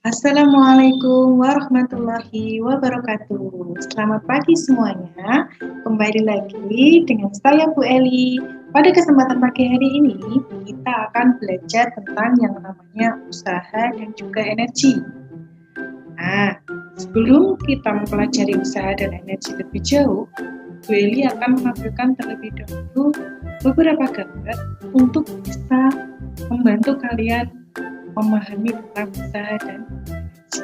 Assalamualaikum warahmatullahi wabarakatuh. Selamat pagi semuanya. Kembali lagi dengan saya Bu Eli. Pada kesempatan pagi hari ini, kita akan belajar tentang yang namanya usaha dan juga energi. Nah, sebelum kita mempelajari usaha dan energi lebih jauh, Bu Eli akan menampilkan terlebih dahulu beberapa gambar untuk bisa membantu kalian memahami tentang usaha dan energi.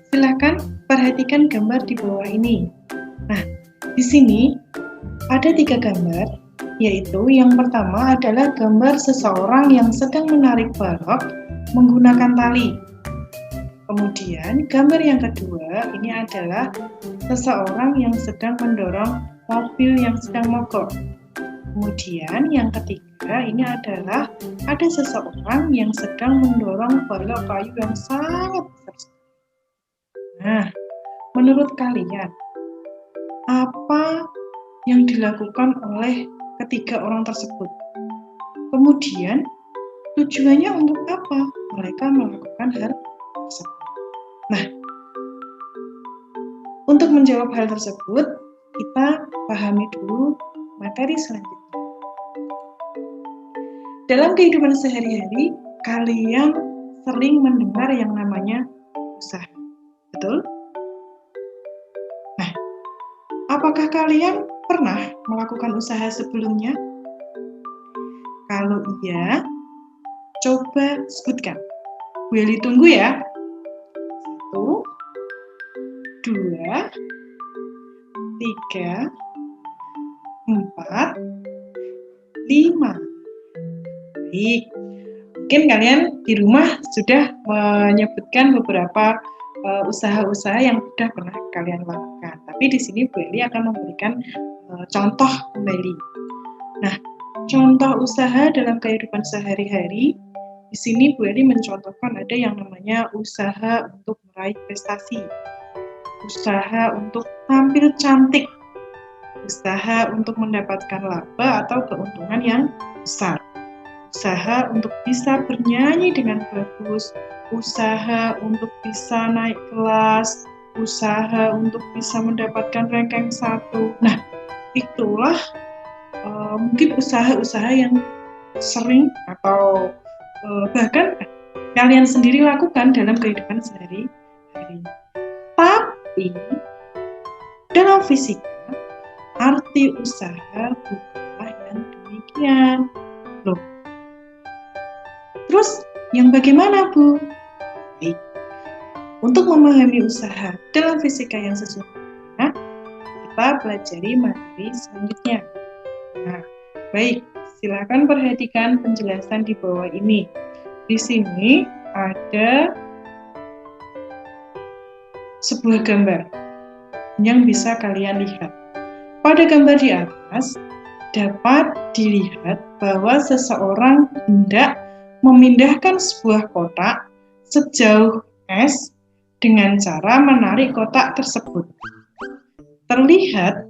Silakan perhatikan gambar di bawah ini. Nah, di sini ada 3 gambar, yaitu yang pertama adalah gambar seseorang yang sedang menarik balok menggunakan tali. Kemudian gambar yang kedua ini adalah seseorang yang sedang mendorong mobil yang sedang mogok. Kemudian yang ketiga ini adalah ada seseorang yang sedang mendorong balok kayu yang sangat besar. Nah, menurut kalian apa yang dilakukan oleh ketiga orang tersebut? Kemudian tujuannya untuk apa mereka melakukan hal tersebut? Nah, untuk menjawab hal tersebut, kita pahami dulu materi selanjutnya. Dalam kehidupan sehari-hari, kalian sering mendengar yang namanya usaha, betul? Nah, apakah kalian pernah melakukan usaha sebelumnya? Kalau iya, coba sebutkan. Bu Eli tunggu ya. 1, 2, 3, 4, 5. Baik, mungkin kalian di rumah sudah menyebutkan beberapa usaha-usaha yang sudah pernah kalian lakukan. Tapi di sini Bu Eli akan memberikan contoh kembali. Nah, contoh usaha dalam kehidupan sehari-hari, di sini Bu Eli mencontohkan ada yang namanya usaha untuk meraih prestasi, usaha untuk tampil cantik, usaha untuk mendapatkan laba atau keuntungan yang besar, usaha untuk bisa bernyanyi dengan bagus, usaha untuk bisa naik kelas, usaha untuk bisa mendapatkan ranking 1. Nah, itulah mungkin usaha-usaha yang sering atau bahkan kalian sendiri lakukan dalam kehidupan sehari-hari. Tapi dalam fisika, arti usaha bukanlah yang demikian. Loh, terus yang bagaimana, Bu? Baik. Untuk memahami usaha dalam fisika yang sesungguhnya, kita pelajari materi selanjutnya. Nah, baik, silakan perhatikan penjelasan di bawah ini. Di sini ada sebuah gambar yang bisa kalian lihat. Pada gambar di atas, dapat dilihat bahwa seseorang hendak memindahkan sebuah kotak sejauh S dengan cara menarik kotak tersebut. Terlihat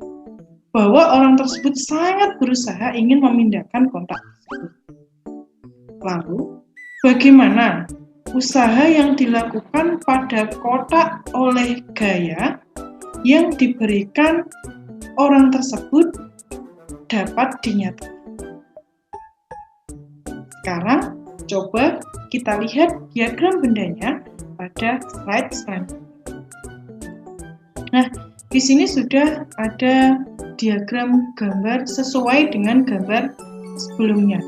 bahwa orang tersebut sangat berusaha ingin memindahkan kotak tersebut. Lalu, bagaimana usaha yang dilakukan pada kotak oleh gaya yang diberikan orang tersebut dapat dinyatakan? Sekarang, coba kita lihat diagram bendanya pada slide selanjutnya. Nah, di sini sudah ada diagram gambar sesuai dengan gambar sebelumnya.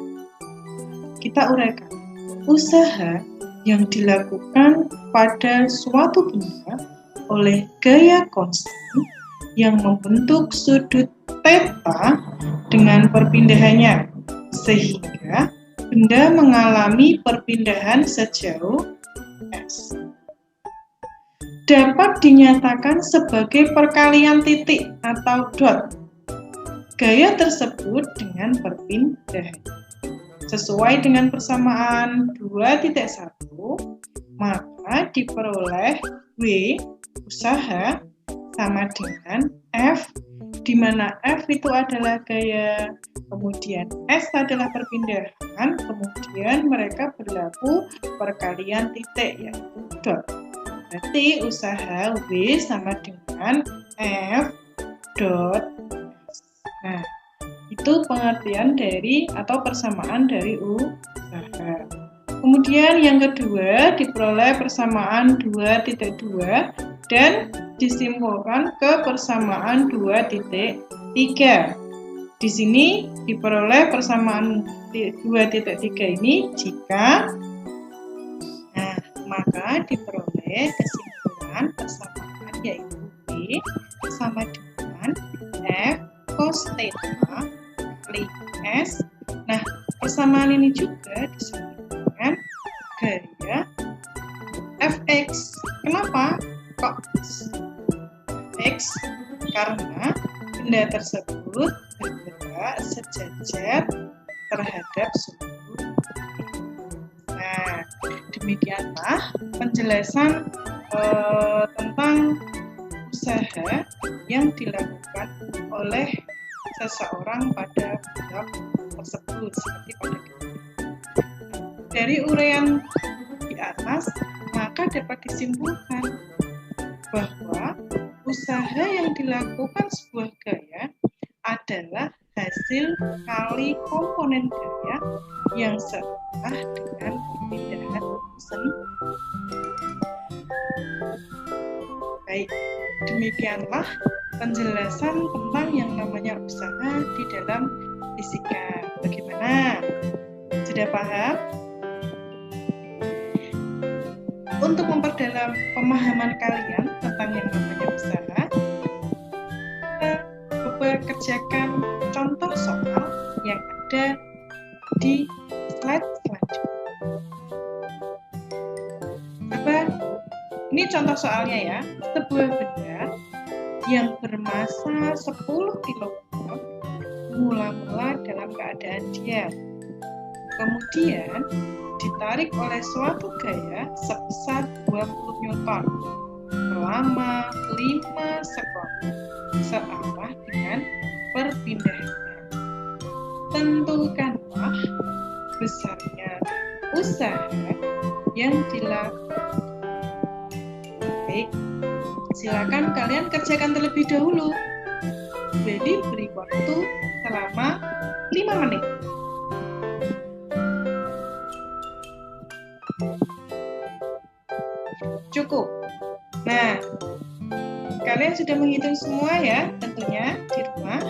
Kita uraikan. Usaha yang dilakukan pada suatu benda oleh gaya konstan yang membentuk sudut theta dengan perpindahannya, sehingga benda mengalami perpindahan sejauh S. Dapat dinyatakan sebagai perkalian titik atau dot gaya tersebut dengan perpindahan. Sesuai dengan persamaan 2.1, maka diperoleh W usaha sama dengan F, di mana F itu adalah gaya, kemudian S adalah perpindahan, kemudian mereka berlaku perkalian titik, yaitu dot. Berarti usaha W sama dengan F dot S. Nah, itu pengertian dari atau persamaan dari usaha. Kemudian yang kedua, diperoleh persamaan 2.2 dan disimpulkan ke persamaan 2.3. Di sini diperoleh persamaan 2.3 ini jika maka diperoleh kesimpulan persamaan yaitu B sama dengan F cos theta kali S. Nah, persamaan ini juga disebut dengan gaya Fx. Kenapa kok Fx? Karena benda tersebut bergerak sejajar terhadap suatu. Nah, demikianlah penjelasan tentang usaha yang dilakukan oleh seseorang pada bab tersebut seperti pada dari uraian di atas, maka dapat disimpulkan bahwa usaha yang dilakukan sebuah gaya adalah hasil kali komponen gaya yang setara dengan pemindahan sendiri. Baik, demikianlah penjelasan tentang yang namanya usaha di dalam fisika. Bagaimana? Sudah paham? Untuk memperdalam pemahaman kalian tentang yang namanya usaha, kita kerjakan contoh soal yang ada di slide selanjutnya. Ini contoh soalnya ya. Sebuah benda yang bermasa 10 kg mula-mula dalam keadaan diam. Kemudian ditarik oleh suatu gaya sebesar 20 Newton selama 5 sekon searah dengan perpindahannya. Tentukanlah besarnya usaha yang dilakukan. Baik, silakan kalian kerjakan terlebih dahulu. Jadi beri waktu selama 5 menit. Cukup. Nah, kalian sudah menghitung semua ya, tentunya di rumah.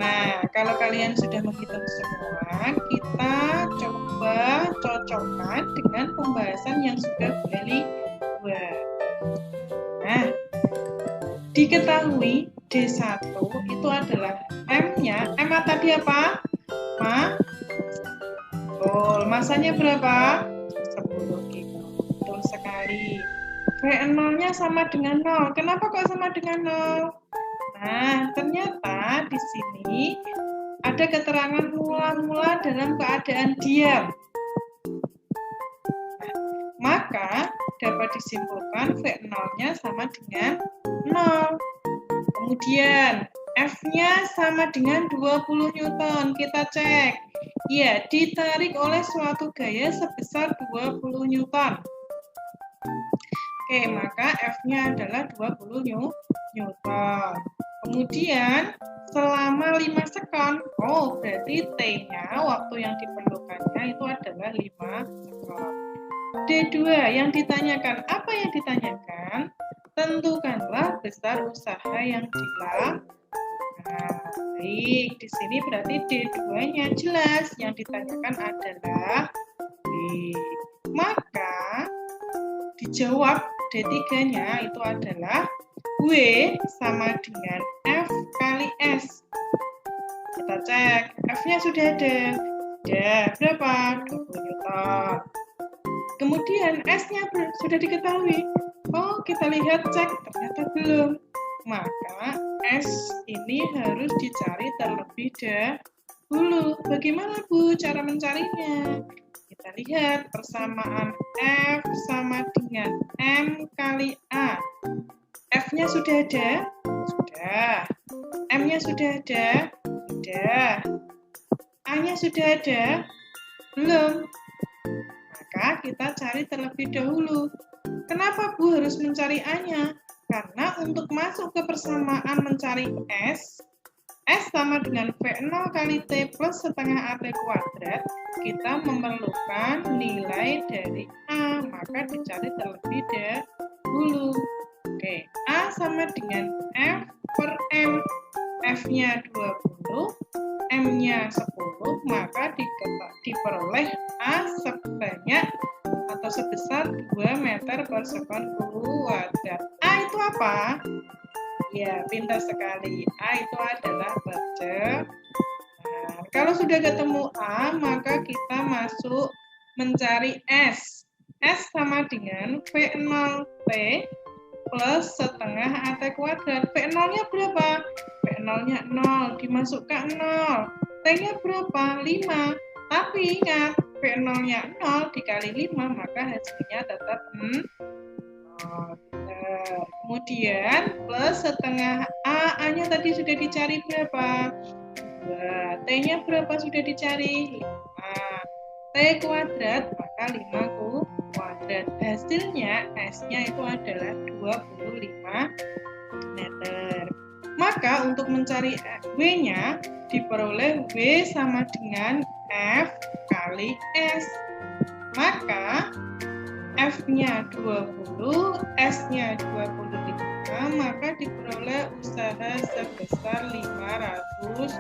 Nah, kalau kalian sudah menghitung semua, kita coba cocokkan dengan pembahasan yang sudah boleh dibuat. Nah, diketahui D1 itu adalah M-nya. M tadi apa? Masanya berapa? 10 kg. Betul sekali. V0-nya sama dengan 0. Kenapa kok sama dengan 0? Nah, ternyata di sini ada keterangan mula-mula dalam keadaan diam. Nah, maka dapat disimpulkan V0-nya sama dengan 0. Kemudian F-nya sama dengan 20 Newton. Kita cek. Ya, ditarik oleh suatu gaya sebesar 20 Newton. Oke, maka F-nya adalah 20 Newton. Kemudian selama 5 sekon. Oh, berarti T-nya waktu yang diperlukannya itu adalah 5 sekon. D2 yang ditanyakan. Apa yang ditanyakan? Tentukanlah besar usaha yang dilakukan. Baik, di sini berarti D2-nya jelas. Yang ditanyakan adalah B. Maka dijawab D3-nya itu adalah W sama dengan F kali S. Kita cek, F-nya sudah ada. Sudah, berapa? 20 Newton. Kemudian S-nya sudah diketahui. Oh, kita lihat cek, ternyata belum. Maka S ini harus dicari terlebih dahulu. Bagaimana Bu cara mencarinya? Kita lihat persamaan F sama dengan M kali A. F-nya sudah ada? Sudah. M-nya sudah ada? Sudah. A-nya sudah ada? Belum. Maka kita cari terlebih dahulu. Kenapa Bu harus mencari A-nya? Karena untuk masuk ke persamaan mencari S sama dengan V0 kali T plus setengah AT kuadrat, kita memerlukan nilai dari A, maka dicari terlebih dahulu. Oke, A sama dengan F per M. F-nya 20, M-nya 10, maka diperoleh A sebanyak atau sebesar 2 meter per sekon kuadrat. A itu apa? Ya, pintar sekali. A itu adalah berjalan. Nah, kalau sudah ketemu A, maka kita masuk mencari S. S sama dengan V0T plus setengah AT kuadrat. V0-nya berapa? V0-nya 0, dimasukkan 0. T-nya berapa? 5. Tapi ingat, V0-nya 0 dikali 5, maka hasilnya tetap 0. Kemudian plus setengah A-nya tadi sudah dicari berapa? 2. T-nya berapa sudah dicari? 5. T kuadrat, maka 5 kuadrat. Hasilnya S-nya itu adalah 25 meter. Maka untuk mencari W-nya, diperoleh W sama dengan F kali S. Maka F-nya 20, S-nya 25, maka diperoleh usaha sebesar 500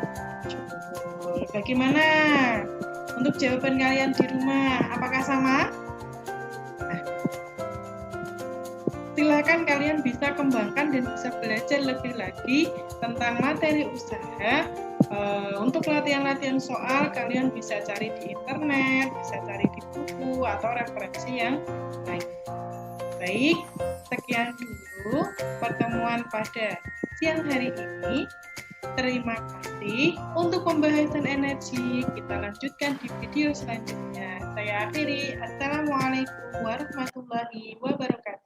joule. Bagaimana untuk jawaban kalian di rumah? Apakah sama? Nah, silakan kalian bisa kembangkan dan bisa belajar lebih lagi tentang materi usaha. Untuk latihan-latihan soal kalian bisa cari di internet, bisa cari di buku atau referensi yang lain. Baik, sekian dulu pertemuan pada siang hari ini. Terima kasih. Untuk pembahasan energi kita lanjutkan di video selanjutnya. Saya akhiri. Assalamualaikum warahmatullahi wabarakatuh.